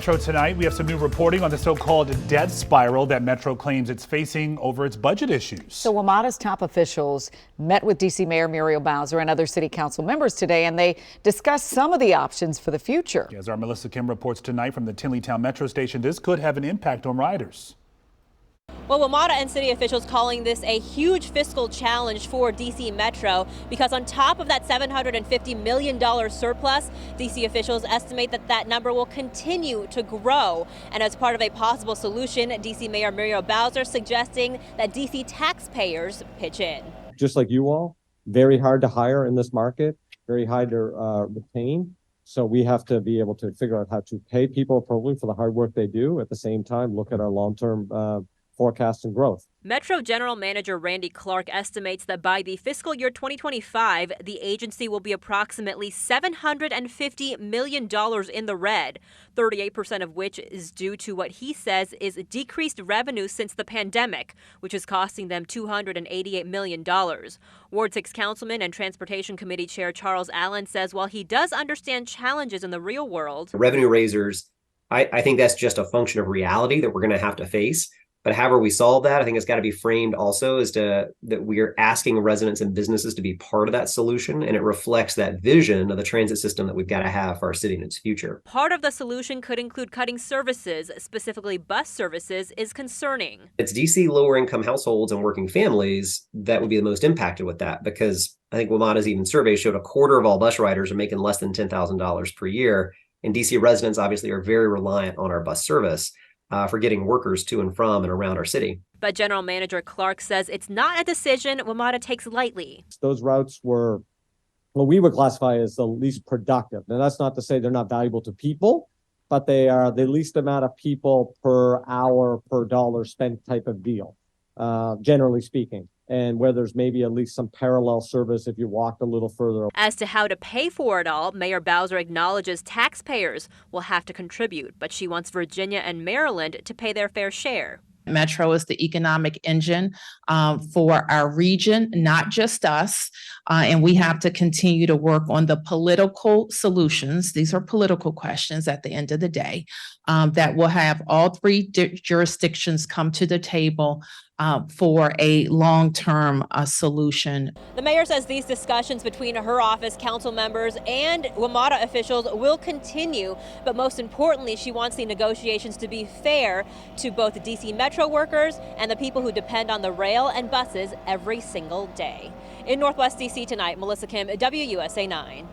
Metro tonight, we have some new reporting on the so-called debt spiral that Metro claims it's facing over its budget issues. So WMATA's top officials met with D.C. Mayor Muriel and other city council members today, and they discussed some of the options for the future. As our Melissa Kim reports tonight from the Tinleytown Metro Station, this could have an impact on riders. Well, WMATA and city officials calling this a huge fiscal challenge for D.C. Metro because on top of that $750 million surplus, D.C. officials estimate that that number will continue to grow. And as part of a possible solution, D.C. Mayor Muriel suggesting that D.C. taxpayers pitch in. Just like you all, very hard to hire in this market, very hard to retain. So we have to be able to figure out how to pay people appropriately for the hard work they do. At the same time, look at our long-term forecast and growth. Metro General Manager Randy Clark estimates that by the fiscal year 2025, the agency will be approximately $750 million in the red, 38% of which is due to what he says is decreased revenue since the pandemic, which is costing them $288 million. Ward 6 Councilman and Transportation Committee Chair Charles Allen says while he does understand challenges in the real world, revenue raisers, I think that's just a function of reality that we're going to have to face. But however we solve that, I think it's got to be framed also as to that we are asking residents and businesses to be part of that solution. And it reflects that vision of the transit system that we've got to have for our city and its future. Part of the solution could include cutting services, specifically bus services, is concerning. It's DC lower income households and working families that would be the most impacted with that, because I think WMATA's even survey showed a quarter of all bus riders are making less than $10,000 per year. And DC residents obviously are very reliant on our bus service for getting workers to and from and around our city. But General Manager Clark says it's not a decision WMATA takes lightly. Those routes were what we would classify as the least productive. Now, that's not to say they're not valuable to people, but they are the least amount of people per hour, per dollar spent type of deal, generally speaking. And where there's maybe at least some parallel service if you walked a little further. As to how to pay for it all, Mayor Bowser acknowledges taxpayers will have to contribute, but she wants Virginia and Maryland to pay their fair share. Metro is the economic engine for our region, not just us. And we have to continue to work on the political solutions. These are political questions at the end of the day that will have all three jurisdictions come to the table for a long-term solution. The mayor says these discussions between her office, council members, and WMATA officials will continue. But most importantly, she wants the negotiations to be fair to both the DC Metro workers and the people who depend on the rail and buses every single day. In Northwest DC tonight, Melissa Kim, WUSA 9.